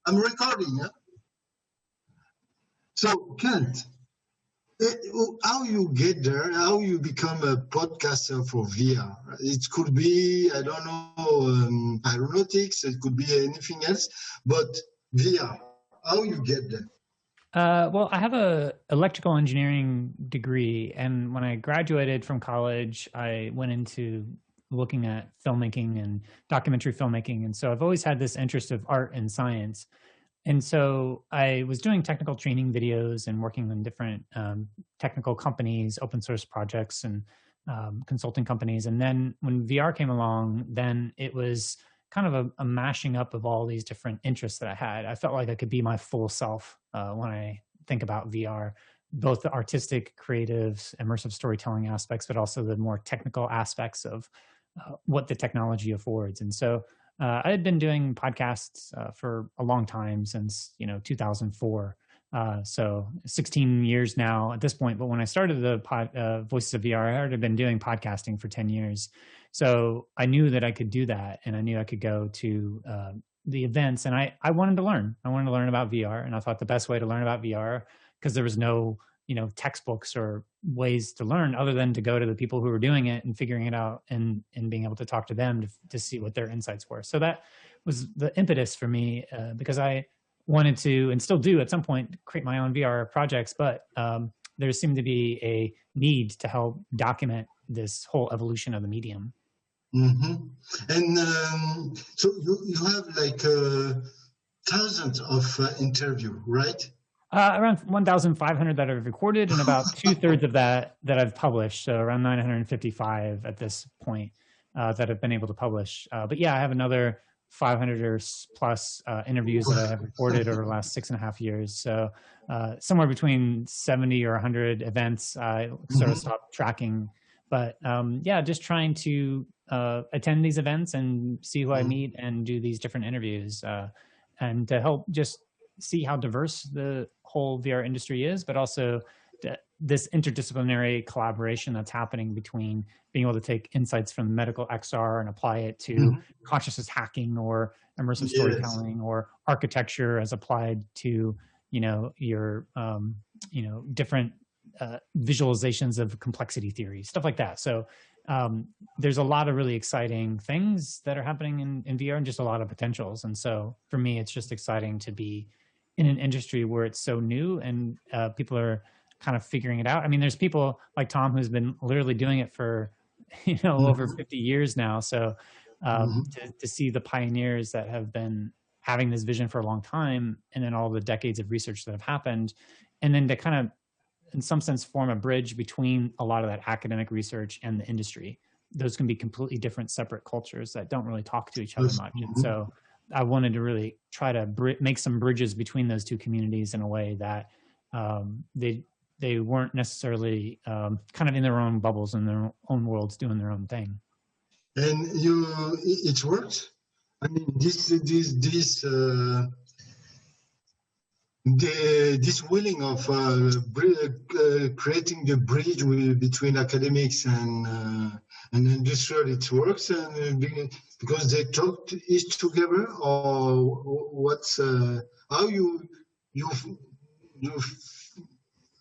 I'm recording. Huh? So, Kent, how you get there? How you become a podcaster for VR? It could be, I don't know, aeronautics. It could be anything else. But VR, how you get there? Well, I have a electrical engineering degree, and when I graduated from college, I went into looking at filmmaking and documentary filmmaking. And so I've always had this interest of art and science. And so I was doing technical training videos and working on different technical companies, open source projects, and consulting companies. And then when VR came along, then it was kind of a mashing up of all these different interests that I had. I felt like I could be my full self when I think about VR, both the artistic, creative, immersive storytelling aspects, but also the more technical aspects of what the technology affords. And so I had been doing podcasts for a long time, since 2004. So 16 years now at this point. But when I started the Voices of VR, I had already been doing podcasting for 10 years. So I knew that I could do that, and I knew I could go to the events. And I wanted to learn. I wanted to learn about VR, and I thought the best way to learn about VR, because there was no textbooks or ways to learn other than to go to the people who were doing it and figuring it out, and being able to talk to them to see what their insights were. So that was the impetus for me, because I wanted to, and still do at some point, create my own VR projects, but there seemed to be a need to help document this whole evolution of the medium. Mm-hmm. And so you have like thousands of interviews, right? Around 1,500 that I've recorded, and about 2/3 of that I've published. So around 955 at this point that I've been able to publish. But yeah, I have another 500 or plus interviews that I have recorded over the last 6.5 years. So somewhere between 70 or 100 events. I sort of stopped tracking. But yeah, just trying to attend these events and see who I meet and do these different interviews, and to help just see how diverse the whole VR industry is, but also this interdisciplinary collaboration that's happening between being able to take insights from medical XR and apply it to consciousness hacking or immersive storytelling, or architecture as applied to, your, different visualizations of complexity theory, stuff like that. So there's a lot of really exciting things that are happening in VR, and just a lot of potentials. And so for me, it's just exciting to be in an industry where it's so new and people are kind of figuring it out. I mean, there's people like Tom who's been literally doing it for, over 50 years now. So to see the pioneers that have been having this vision for a long time, and then all the decades of research that have happened, and then to kind of, in some sense, form a bridge between a lot of that academic research and the industry. Those can be completely different, separate cultures that don't really talk to each other much. And so I wanted to really try to make some bridges between those two communities in a way that they weren't necessarily kind of in their own bubbles, in their own worlds, doing their own thing. And it worked. I mean, this willing of creating the bridge between academics and industrial, it works, and because they talk each together, or what's how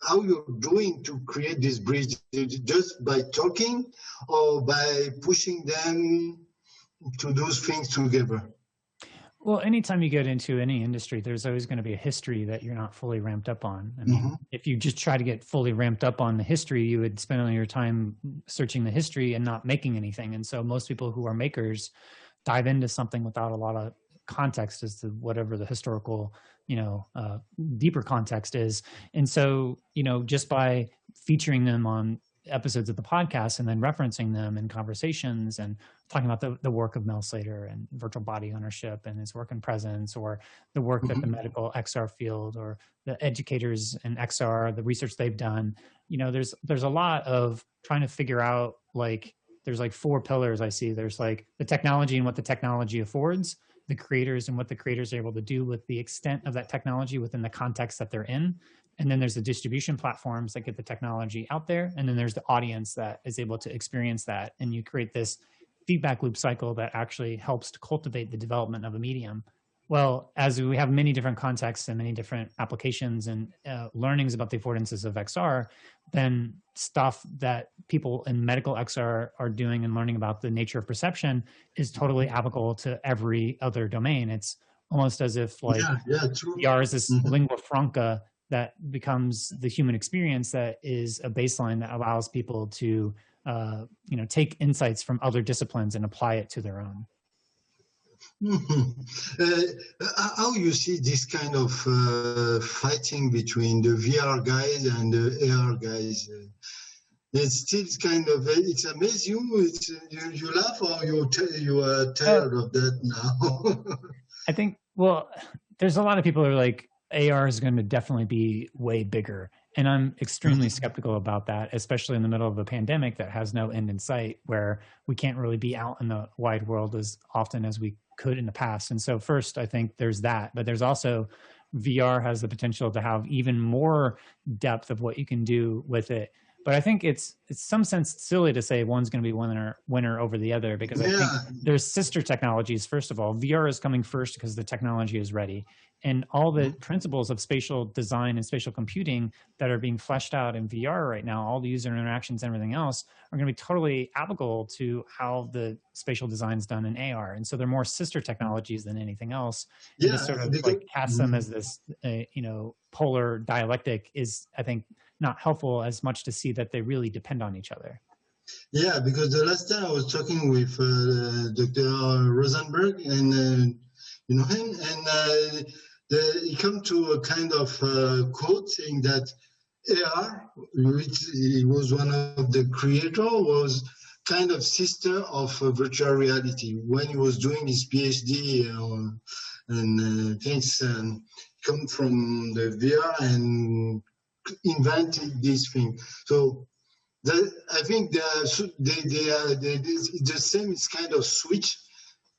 how you're doing to create this bridge? Just by talking, or by pushing them to do things together? Well, anytime you get into any industry, there's always going to be a history that you're not fully ramped up on. I mean, if you just try to get fully ramped up on the history, you would spend all your time searching the history and not making anything. And so most people who are makers dive into something without a lot of context as to whatever the historical, deeper context is. And so, just by featuring them on episodes of the podcast and then referencing them in conversations and talking about the work of Mel Slater and virtual body ownership and his work in presence, or the work that the medical XR field, or the educators in XR, the research they've done, there's a lot of trying to figure out, there's 4 pillars I see. There's the technology and what the technology affords, the creators and what the creators are able to do with the extent of that technology within the context that they're in. And then there's the distribution platforms that get the technology out there. And then there's the audience that is able to experience that. And you create this feedback loop cycle that actually helps to cultivate the development of a medium. Well, as we have many different contexts and many different applications and learnings about the affordances of XR, then stuff that people in medical XR are doing and learning about the nature of perception is totally applicable to every other domain. It's almost as if like true. VR is this lingua franca that becomes the human experience that is a baseline that allows people to take insights from other disciplines and apply it to their own. How you see this kind of fighting between the VR guys and the AR guys? It's still kind of, it's amazing. You laugh or you are tired of that now? I think, well, there's a lot of people who are like, AR is going to definitely be way bigger. And I'm extremely skeptical about that, especially in the middle of a pandemic that has no end in sight, where we can't really be out in the wide world as often as we could in the past. And so first, I think there's that, but there's also VR has the potential to have even more depth of what you can do with it. But I think it's some sense silly to say one's going to be winner over the other, because I think there's sister technologies. First of all, VR is coming first because the technology is ready. And all the principles of spatial design and spatial computing that are being fleshed out in VR right now, all the user interactions and everything else, are going to be totally applicable to how the spatial design is done in AR. And so they're more sister technologies than anything else. And to sort of like cast them as this, polar dialectic is, I think, not helpful as much to see that they really depend on each other. Yeah, because the last time I was talking with Dr. Rosenberg, and you know him, and he come to a kind of quote saying that AR, which he was one of the creator, was kind of sister of virtual reality. When he was doing his PhD and things, come from the VR and invented this thing. So I think they are the same. It's kind of switch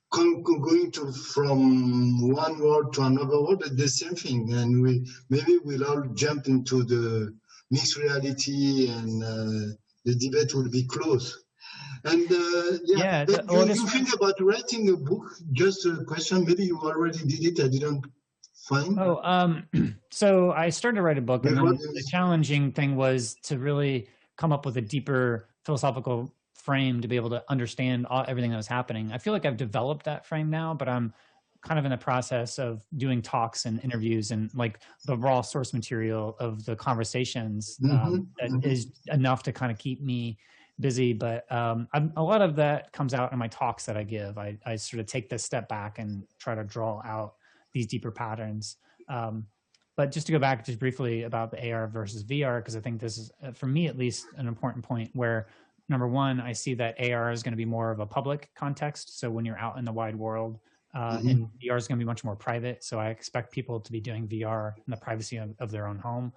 going to from one world to another world. The same thing, and maybe we'll all jump into the mixed reality, and the debate will be close. And you think about writing a book? Just a question. Maybe you already did it. I didn't find. So I started to write a book, and then the challenging thing was to really come up with a deeper philosophical frame to be able to understand everything that was happening. I feel like I've developed that frame now, but I'm kind of in the process of doing talks and interviews and like the raw source material of the conversations that is enough to kind of keep me busy. But a lot of that comes out in my talks that I give. I sort of take this step back and try to draw out these deeper patterns. But just to go back just briefly about the AR versus VR, because I think this is, for me at least, an important point where, number one, I see that AR is going to be more of a public context. So when you're out in the wide world, and VR is going to be much more private. So I expect people to be doing VR in the privacy of their own home.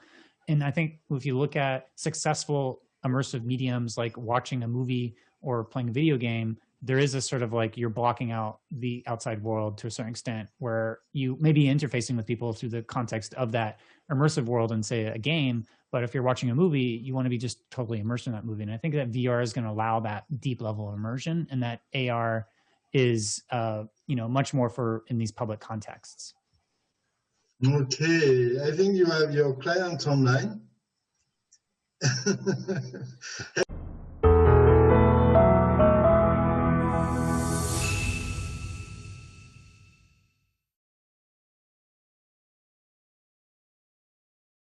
And I think if you look at successful immersive mediums like watching a movie or playing a video game, there is a sort of like you're blocking out the outside world to a certain extent, where you may be interfacing with people through the context of that immersive world and say a game. But if you're watching a movie, you want to be just totally immersed in that movie. And I think that VR is going to allow that deep level of immersion, and that AR is, much more for in these public contexts. Okay, I think you have your client online.